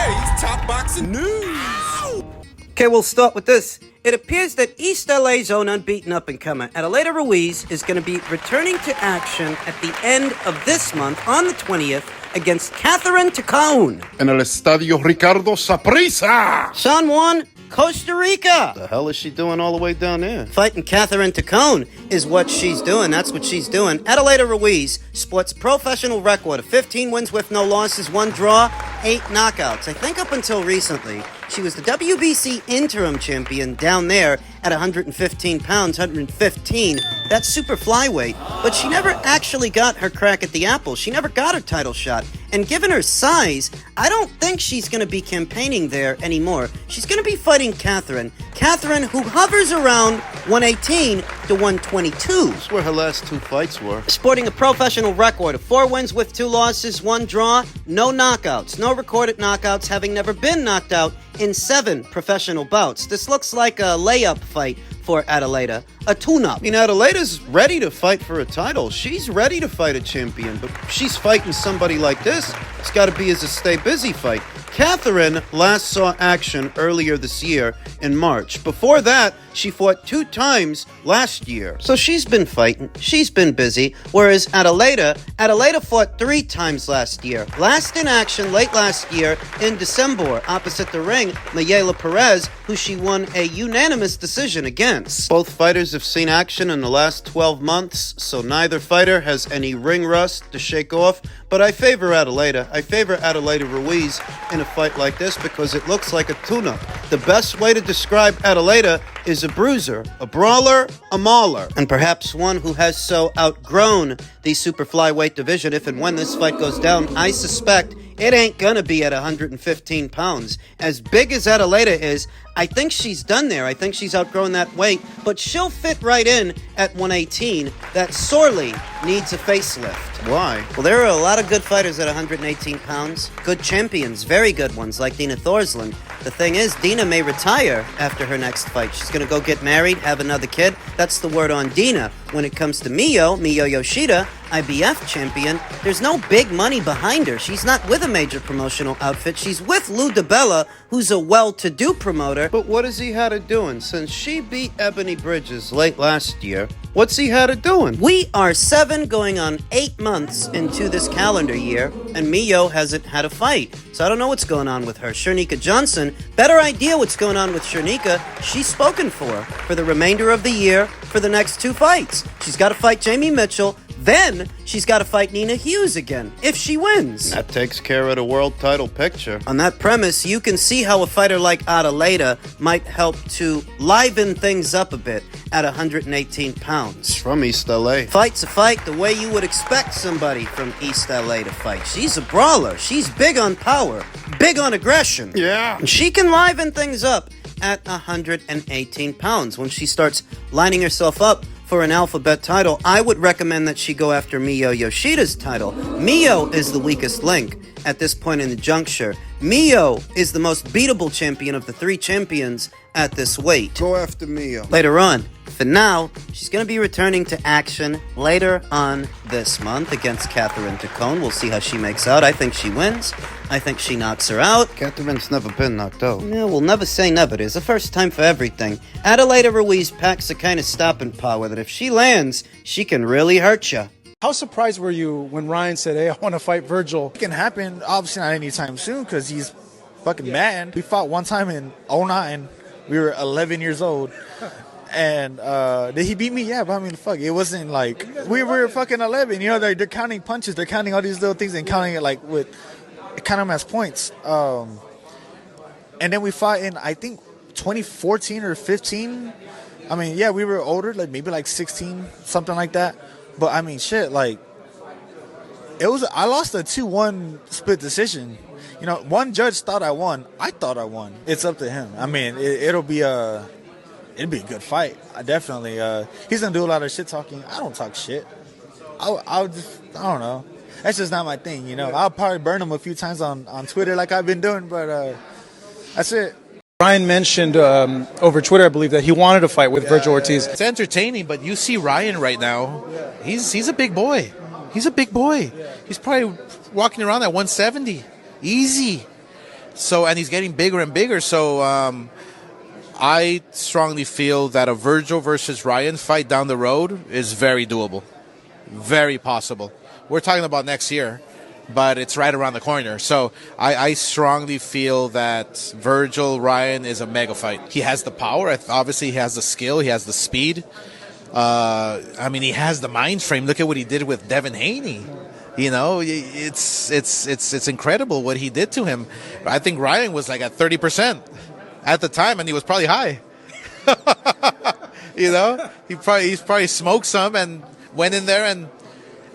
today's top boxing news. Okay, we'll start with this. It appears that East LA's own unbeaten up-and-comer, Adela Ruiz, is going to be returning to action at the end of this month, on the 20th, against Tacone. En el Estadio Ricardo Saprissa. San Juan, Costa Rica. The hell is she doing all the way down there? Fighting Tacone is what she's doing. That's what she's doing. Adela Ruiz sports professional record of 15 wins with no losses, 1 draw, 8 knockouts. I think up until recently, she was the WBC interim champion down there at 115 pounds, 115. That's super flyweight. But she never actually got her crack at the apple. She never got her title shot. And given her size, I don't think she's going to be campaigning there anymore. She's going to be fighting Catherine, who hovers around 118 to 122. That's where her last 2 fights were. Sporting a professional record of 4 wins with 2 losses, 1 draw, no knockouts, no recorded knockouts, having never been knocked out in 7 professional bouts. This looks like a layup fight for Adelaida, a tune-up. I mean, Adelaida's ready to fight for a title. She's ready to fight a champion, but she's fighting somebody like this. It's got to be as a stay busy fight. Catherine last saw action earlier this year in March. Before that, she fought 2 times last year. So she's been fighting, she's been busy, whereas Adelaida fought 3 times last year. Last in action late last year in December, opposite the ring, Mayela Perez, who she won a unanimous decision against. Both fighters have seen action in the last 12 months, so neither fighter has any ring rust to shake off, but I favor Adelaida. I favor Adela Ruiz in a fight like this because it looks like a tune-up. The best way to describe Adelaida is a bruiser, a brawler, a mauler, and perhaps one who has so outgrown the super flyweight division. If and when this fight goes down, I suspect it ain't gonna be at 115 pounds. As big as Adelaida is, I think she's done there. I think she's outgrown that weight, but she'll fit right in at 118. That sorely needs a facelift. Why? Well, there are a lot of good fighters at 118 pounds. Good champions, very good ones, like Dina Thorsland. The thing is, Dina may retire after her next fight. She's going to go get married, have another kid. That's the word on Dina. When it comes to Miyo Yoshida, IBF champion, there's no big money behind her. She's not with a major promotional outfit. She's with Lou DiBella, who's a well-to-do promoter. But what has he had her doing? Since she beat Ebony Bridges late last year, what's he had her doing? We are 7 going on 8 months into this calendar year, and Miyo hasn't had a fight. So I don't know what's going on with her. Shernika Johnson, better idea what's going on with Shernika. She's spoken for the remainder of the year for the next 2 fights. She's got to fight Jamie Mitchell. Then she's got to fight Nina Hughes again, if she wins. That takes care of the world title picture. On that premise, you can see how a fighter like Adelaida might help to liven things up a bit at 118 pounds. From East LA. Fight's a fight the way you would expect somebody from East LA to fight. She's a brawler. She's big on power, big on aggression. Yeah. And she can liven things up at 118 pounds. When she starts lining herself up for an alphabet title, I would recommend that she go after Miyo Yoshida's title. Miyo is the weakest link at this point in the juncture. Miyo is the most beatable champion of the 3 champions at this weight. Go after Miyo. Later on. For now, she's going to be returning to action later on this month against Tacone. We'll see how she makes out. I think she wins. I think she knocks her out. Catherine's never been knocked out. Yeah, we'll never say never. There's a first time for everything. Adela Ruiz packs the kind of stopping power that if she lands, she can really hurt you. How surprised were you when Ryan said, hey, I want to fight Virgil? It can happen, obviously not anytime soon because he's fucking mad. We fought one time in 2009. We were 11 years old. And did he beat me? Yeah, but I mean, fuck, it wasn't like we were fucking 11. You know, they're counting punches, they're counting all these little things and counting it like count them as points. And then we fought in I think 2014 or 15. I mean, yeah, we were older, like maybe like 16, something like that. But I mean, shit, like I lost a 2-1 split decision. You know, one judge thought I won. I thought I won. It's up to him. I mean, it'll be a good fight. I definitely. He's gonna do a lot of shit talking. I don't talk shit. I don't know. That's just not my thing, you know. I'll probably burn him a few times on Twitter like I've been doing, but that's it. Ryan mentioned over Twitter, I believe, that he wanted to fight with Virgil Ortiz. It's entertaining, but you see Ryan right now. He's a big boy. He's a big boy. He's probably walking around at 170. Easy. So, and he's getting bigger and bigger. So, I strongly feel that a Virgil versus Ryan fight down the road is very doable, very possible. We're talking about next year, but it's right around the corner. So I strongly feel that Virgil Ryan is a mega fight. He has the power. Obviously, he has the skill. He has the speed. I mean, he has the mind frame. Look at what he did with Devin Haney. You know, it's incredible what he did to him. I think Ryan was like at 30% at the time, and he was probably high. You know, he's probably smoked some and went in there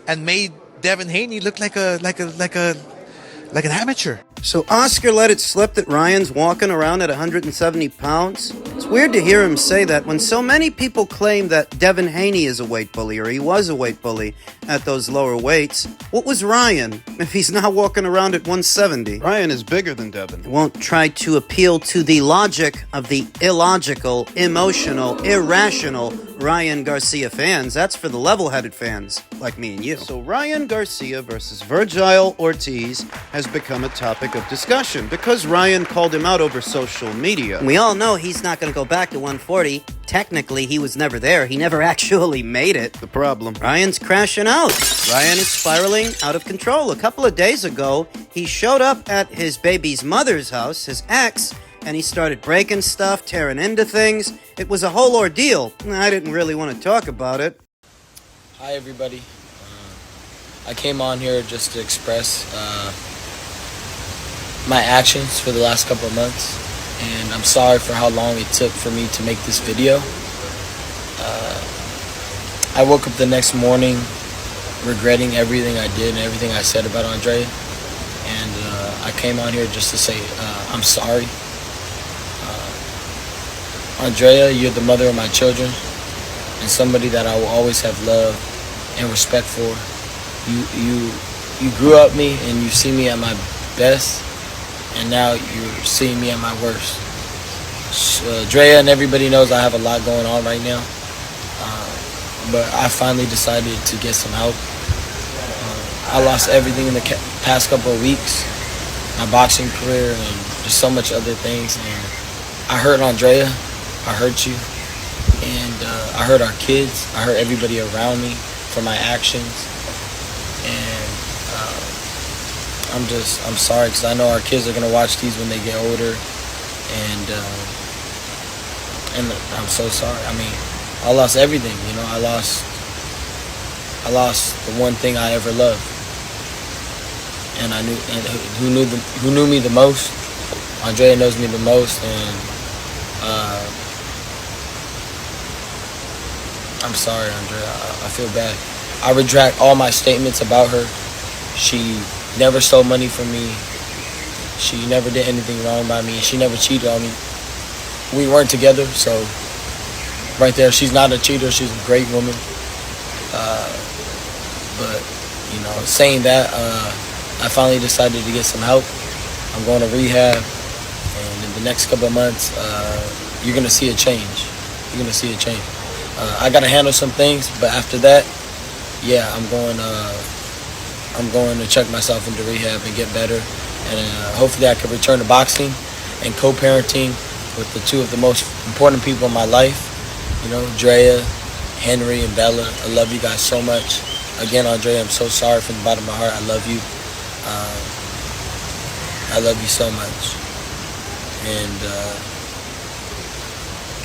and made Devin Haney look like an amateur. So Oscar let it slip that Ryan's walking around at 170 pounds? It's weird to hear him say that when so many people claim that Devin Haney is a weight bully, or he was a weight bully at those lower weights. What was Ryan if he's now walking around at 170? Ryan is bigger than Devin. I won't try to appeal to the logic of the illogical, emotional, irrational Ryan Garcia fans. That's for the level-headed fans like me and you. So Ryan Garcia versus Virgil Ortiz has become a topic of discussion because Ryan called him out over social media. We all know he's not going to go back to 140. Technically, he was never there. He never actually made it. The problem. Ryan's crashing out. Ryan is spiraling out of control. A couple of days ago, he showed up at his baby's mother's house, his ex, and he started breaking stuff, tearing into things. It was a whole ordeal. I didn't really want to talk about it. Hi, everybody. I came on here just to express my actions for the last couple of months, and I'm sorry for how long it took for me to make this video. I woke up the next morning regretting everything I did and everything I said about Andrea, and I came on here just to say I'm sorry. Andrea, you're the mother of my children and somebody that I will always have love and respect for. You grew up me and you see me at my best, and now you're seeing me at my worst. Drea and everybody knows I have a lot going on right now, but I finally decided to get some help. I lost everything in the past couple of weeks, my boxing career and just so much other things, and I hurt Andrea, I hurt you, and I hurt our kids, I hurt everybody around me for my actions, and I'm sorry because I know our kids are gonna watch these when they get older, and I'm so sorry. I mean, I lost everything, you know. I lost the one thing I ever loved, and I knew, and who knew me the most. Andrea knows me the most, and I'm sorry, Andrea. I feel bad. I retract all my statements about her. She never stole money from me. She never did anything wrong by me. She never cheated on me. We weren't together, so right there, she's not a cheater. She's a great woman. But, you know, saying that, I finally decided to get some help. I'm going to rehab, and in the next couple of months, you're going to see a change. You're going to see a change. I got to handle some things, but after that, yeah, I'm going to check myself into rehab and get better, and hopefully I can return to boxing and co-parenting with the two of the most important people in my life, you know, Drea, Henry, and Bella. I love you guys so much. Again, Andrea, I'm so sorry from the bottom of my heart. I love you. I love you so much, and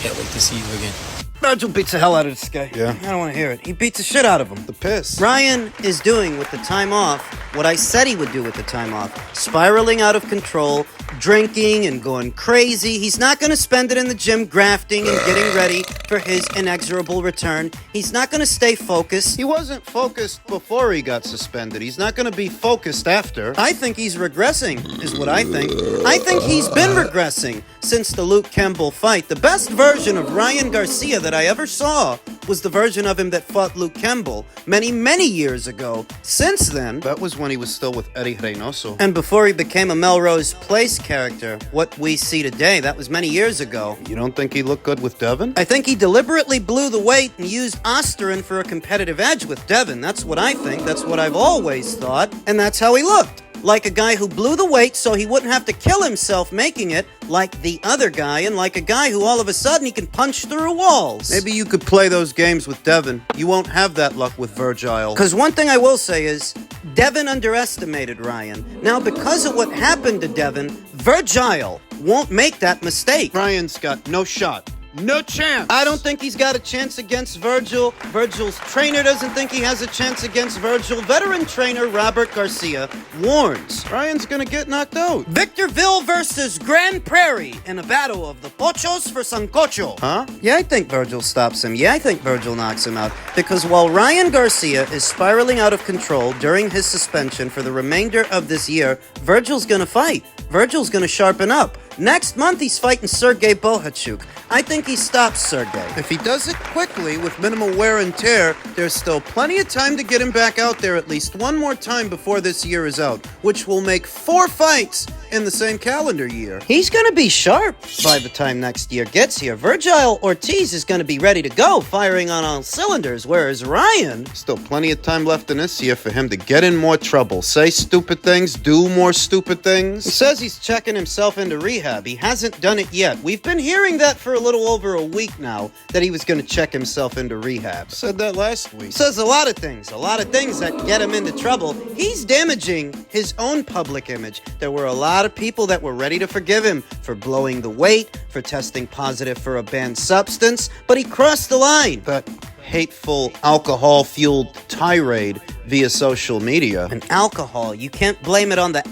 can't wait to see you again. Virgil beats the hell out of this guy. Yeah. I don't want to hear it. He beats the shit out of him. The piss. Ryan is doing with the time off what I said he would do with the time off. Spiraling out of control, drinking and going crazy. He's not going to spend it in the gym grafting and getting ready for his inexorable return. He's not going to stay focused. He wasn't focused before he got suspended. He's not going to be focused after. I think he's regressing, is what I think. I think he's been regressing since the Luke Campbell fight. The best version of Ryan Garcia that I ever saw was the version of him that fought Luke Campbell many, many years ago. Since then, That was when he was still with Eddie Reynoso. and before he became a Melrose Place character, what we see today, that was many years ago. You don't think he looked good with Devin? I think he deliberately blew the weight and used Osterin for a competitive edge with Devin. That's what I think. That's what I've always thought. And that's how he looked. like a guy who blew the weight so he wouldn't have to kill himself making it, like the other guy, and like a guy who all of a sudden he can punch through walls. Maybe you could play those games with Devin. You won't have that luck with Virgil. Because one thing I will say is, Devin underestimated Ryan. Now, because of what happened to Devin, Virgil won't make that mistake. Ryan's got no shot. No chance. I don't think he's got a chance against Virgil. Virgil's trainer doesn't think he has a chance against Virgil. Veteran trainer Robert Garcia warns Ryan's gonna get knocked out. Victorville versus Grand Prairie in a battle of the Pochos for Sancocho. Huh? Yeah, I think Virgil stops him. Yeah, I think Virgil knocks him out. Because while Ryan Garcia is spiraling out of control during his suspension for the remainder of this year, Virgil's gonna fight. Virgil's gonna sharpen up. Next month, he's fighting Sergey Bohachuk. I think he stops Sergey. If he does it quickly with minimal wear and tear, there's still plenty of time to get him back out there at least one more time before this year is out, which will make 4 fights in the same calendar year. He's going to be sharp by the time next year gets here. Virgil Ortiz is going to be ready to go, firing on all cylinders, whereas Ryan... Still plenty of time left in this year for him to get in more trouble, say stupid things, do more stupid things. He says he's checking himself into rehab. He hasn't done it yet. We've been hearing that for a little over a week now, that he was going to check himself into rehab. Said that last week. Says a lot of things that get him into trouble. He's damaging his own public image. There were a lot of people that were ready to forgive him for blowing the weight, for testing positive for a banned substance, but he crossed the line. That hateful, alcohol-fueled tirade via social media. And alcohol, you can't blame it on the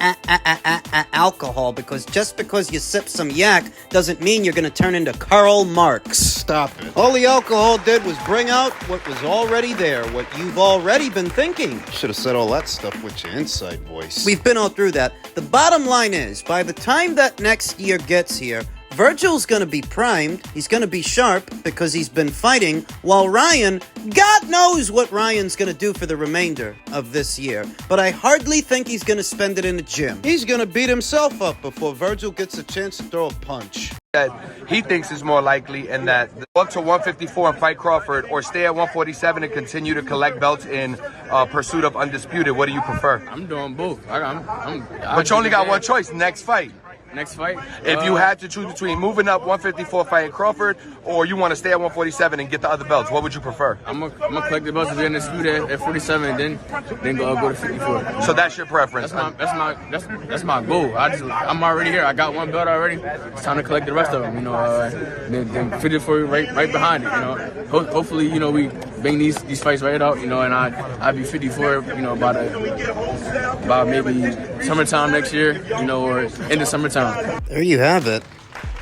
alcohol, because just because you sip some yak doesn't mean you're going to turn into Karl Marx. Stop it. All the alcohol did was bring out what was already there, what you've already been thinking. Should have said all that stuff with your inside voice. We've been all through that. The bottom line is, by the time that next year gets here, Virgil's going to be primed, he's going to be sharp because he's been fighting, while Ryan, God knows what Ryan's going to do for the remainder of this year. But I hardly think he's going to spend it in the gym. He's going to beat himself up before Virgil gets a chance to throw a punch. That he thinks is more likely, and that go up to 154 and fight Crawford, or stay at 147 and continue to collect belts in pursuit of undisputed. What do you prefer? I'm doing both. But you only got one choice, next fight. Next fight? If you had to choose between moving up 154 fighting Crawford, or you want to stay at 147 and get the other belts, what would you prefer? I'm gonna collect the belts and undisputed at 47, and then go to 54. So that's your preference. That's my goal. I'm already here. I got one belt already. It's time to collect the rest of them. You know, then 54 right behind it. You know, hopefully, you know, we bang these fights right out. You know, and I'll be 54. You know, about maybe summertime next year. You know, or in the summertime. There you have it.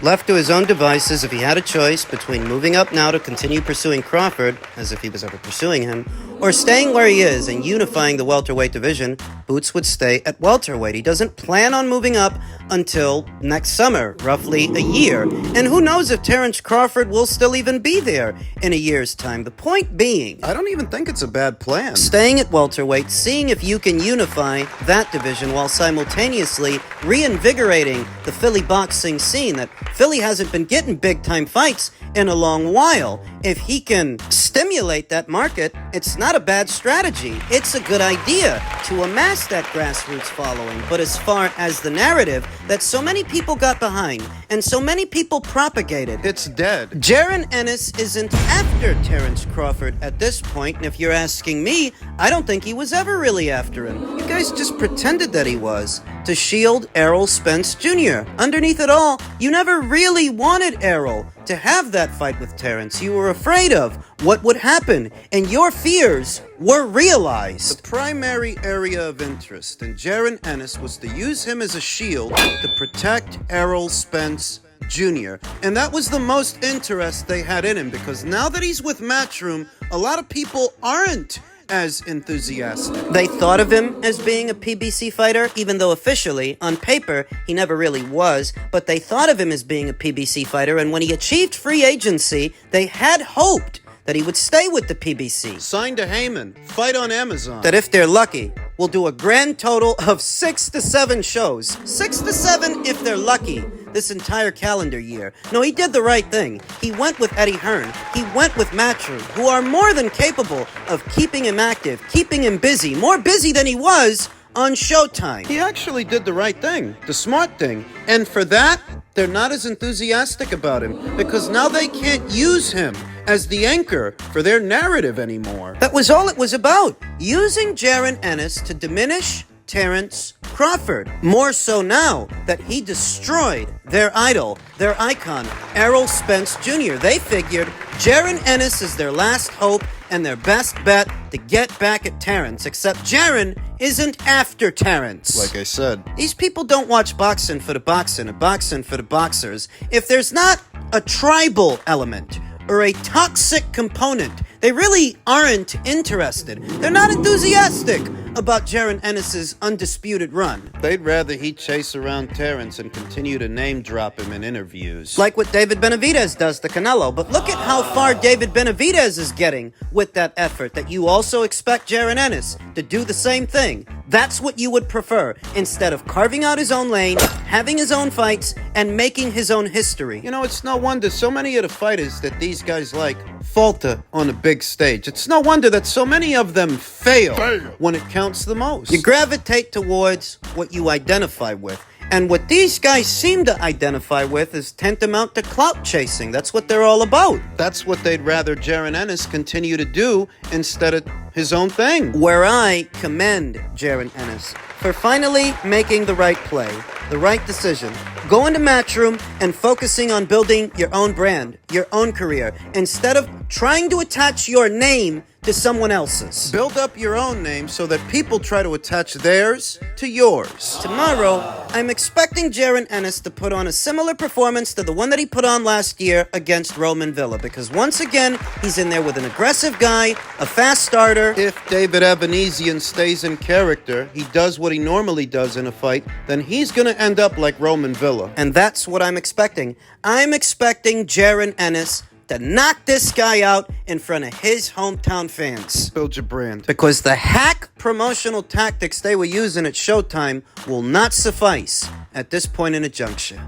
Left to his own devices, if he had a choice between moving up now to continue pursuing Crawford, as if he was ever pursuing him, or staying where he is and unifying the welterweight division, Boots would stay at welterweight. He doesn't plan on moving up until next summer, roughly a year. And who knows if Terrence Crawford will still even be there in a year's time. The point being, I don't even think it's a bad plan. Staying at welterweight, seeing if you can unify that division while simultaneously reinvigorating the Philly boxing scene. That Philly hasn't been getting big-time fights in a long while. If he can stimulate that market, it's not a bad strategy. It's a good idea to amass that grassroots following. But as far as the narrative that so many people got behind and so many people propagated, it's dead. Jaron Ennis isn't after Terrence Crawford at this point, and if you're asking me, I don't think he was ever really after him. You guys just pretended that he was to shield Errol Spence Jr. Underneath it all, you never really wanted Errol to have that fight with Terrence. You were afraid of what would happen, and your fears were realized. The primary area of interest in Jaron Ennis was to use him as a shield to protect Errol Spence Jr. And that was the most interest they had in him, because now that he's with Matchroom, a lot of people aren't as enthusiastic. They thought of him as being a PBC fighter, even though officially, on paper, he never really was, but they thought of him as being a PBC fighter, and when he achieved free agency, they had hoped that he would stay with the PBC. Signed to Heyman, fight on Amazon. That if they're lucky, will do a grand total of 6 to 7 shows. 6 to 7 if they're lucky this entire calendar year. No, he did the right thing. He went with Eddie Hearn. He went with Matchroom, who are more than capable of keeping him active, keeping him busy, more busy than he was on Showtime. He actually did the right thing, the smart thing. And for that, they're not as enthusiastic about him because now they can't use him as the anchor for their narrative anymore. That was all it was about, using Jaron Ennis to diminish Terrence Crawford. More so now that he destroyed their idol, their icon, Errol Spence Jr. They figured Jaron Ennis is their last hope and their best bet to get back at Terrence, except Jaron isn't after Terrence. Like I said, these people don't watch boxing for the boxing and boxing for the boxers. If there's not a tribal element or a toxic component, they really aren't interested. They're not enthusiastic about Jaron Ennis's undisputed run. They'd rather he chase around Terrence and continue to name drop him in interviews. Like what David Benavidez does to Canelo. But look at how far David Benavidez is getting with that effort, that you also expect Jaron Ennis to do the same thing. That's what you would prefer, instead of carving out his own lane, having his own fights, and making his own history. You know, it's no wonder so many of the fighters that these guys like falter on a big stage. It's no wonder that so many of them fail when it counts the most. You gravitate towards what you identify with. And what these guys seem to identify with is tantamount to clout chasing. That's what they're all about. That's what they'd rather Jaron Ennis continue to do instead of his own thing. Where I commend Jaron Ennis for finally making the right play, the right decision, going to Matchroom and focusing on building your own brand, your own career, instead of trying to attach your name to someone else's. Build up your own name so that people try to attach theirs to yours. Tomorrow, I'm expecting Jaron Ennis to put on a similar performance to the one that he put on last year against Roman Villa, because once again, he's in there with an aggressive guy, a fast starter. If David Ebenezian stays in character, he does what he normally does in a fight, then he's going to end up like Roman Villa. And that's what I'm expecting. I'm expecting Jaron Ennis to knock this guy out in front of his hometown fans. Build your brand. Because the hack promotional tactics they were using at Showtime will not suffice at this point in the juncture.